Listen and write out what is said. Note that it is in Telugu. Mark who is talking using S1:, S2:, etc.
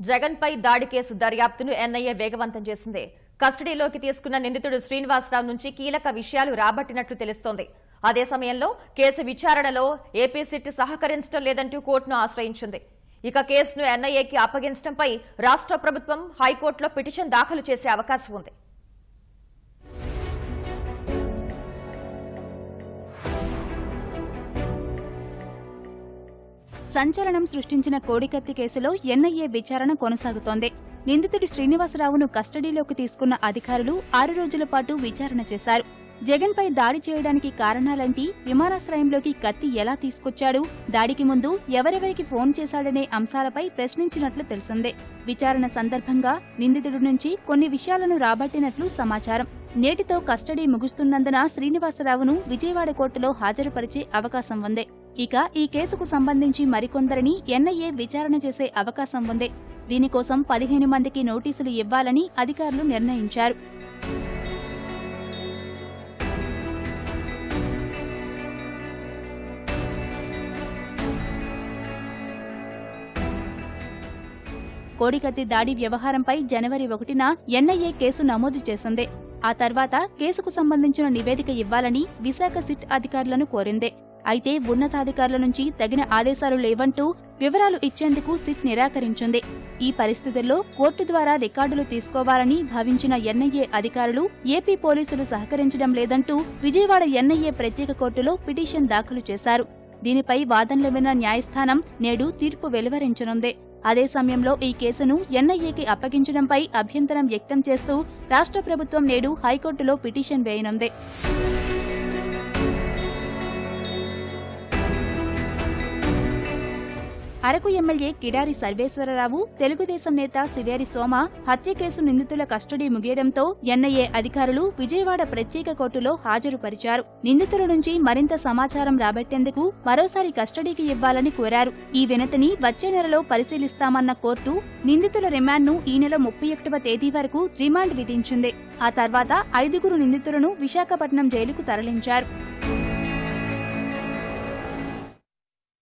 S1: జగన్ పై దాడి కేసు దర్యాప్తును ఎన్ఐఏ వేగవంతం చేసింది. కస్టడీలోకి తీసుకున్న నిందితుడు శ్రీనివాసరావు నుంచి కీలక విషయాలు రాబట్టినట్లు తెలుస్తోంది. అదే సమయంలో కేసు విచారణలో ఏపీ సిట్ సహకరించడం లేదంటూ కోర్టును ఆశ్రయించింది. ఇక కేసును ఎన్ఐఏకి అప్పగించడంపై రాష్ట్ర ప్రభుత్వం హైకోర్టులో పిటిషన్ దాఖలు చేసే అవకాశం ఉంది.
S2: సంచలనం సృష్టించిన కోడికత్తి కేసులో ఎన్ఐఏ విచారణ కొనసాగుతోంది. నిందితుడి శ్రీనివాసరావును కస్టడీలోకి తీసుకున్న అధికారులు 6 రోజుల పాటు విచారణ చేశారు. జగన్పై దాడి చేయడానికి కారణాలేంటి, విమానాశ్రయంలోకి కత్తి ఎలా తీసుకొచ్చాడు, దాడికి ముందు ఎవరెవరికి ఫోన్ చేశాడనే అంశాలపై ప్రశ్నించినట్లు తెలిసిందే. విచారణ సందర్భంగా నిందితుడి నుంచి కొన్ని విషయాలను రాబట్టినట్లు సమాచారం. నేటితో కస్టడీ ముగుస్తున్నందున శ్రీనివాసరావును విజయవాడ కోర్టులో హాజరుపరిచే అవకాశం ఉంది. ఇక ఈ కేసుకు సంబంధించి మరికొందరిని ఎన్ఐఏ విచారణ చేసే అవకాశం ఉంది. దీనికోసం 15 మందికి నోటీసులు ఇవ్వాలని అధికారులు నిర్ణయించారు. కోడికత్తి దాడి వ్యవహారంపై జనవరి 1న ఎన్ఐఏ కేసు నమోదు చేసింది. ఆ తర్వాత కేసుకు సంబంధించిన నివేదిక ఇవ్వాలని విశాఖ సిట్ అధికారులను కోరింది. అయితే ఉన్నతాధికారుల నుంచి తగిన ఆదేశాలు లేవంటూ వివరాలు ఇచ్చేందుకు సిట్ నిరాకరించింది. ఈ పరిస్థితుల్లో కోర్టు ద్వారా రికార్డులు తీసుకోవాలని భావించిన ఎన్ఐఏ అధికారులు ఏపీ పోలీసులు సహకరించడం లేదంటూ విజయవాడ ఎన్ఐఏ ప్రత్యేక కోర్టులో పిటిషన్ దాఖలు చేశారు. దీనిపై వాదనలు విన్న న్యాయస్థానం నేడు తీర్పు వెలువరించనుంది. అదే సమయంలో ఈ కేసును ఎన్ఐఏకి అప్పగించడంపై అభ్యంతరం వ్యక్తం చేస్తూ రాష్ట్ర ప్రభుత్వం నేడు హైకోర్టులో పిటిషన్ వేయనుంది. అరకు ఎమ్మెల్యే కిడారి సర్వేశ్వరరావు, తెలుగుదేశం నేత సివేరి సోమ హత్య కేసు నిందితుల కస్టడీ ముగియడంతో ఎన్ఐఏ అధికారులు విజయవాడ ప్రత్యేక కోర్టులో హాజరుపరిచారు. నిందితుల నుంచి మరింత సమాచారం రాబట్టేందుకు మరోసారి కస్టడీకి ఇవ్వాలని కోరారు. ఈ వినతిని వచ్చే నెలలో పరిశీలిస్తామన్న కోర్టు నిందితుల రిమాండ్ను ఈ నెల 31వ తేదీ వరకు రిమాండ్ విధించింది. ఆ తర్వాత 5 నిందితులను విశాఖపట్నం జైలుకు తరలించారు.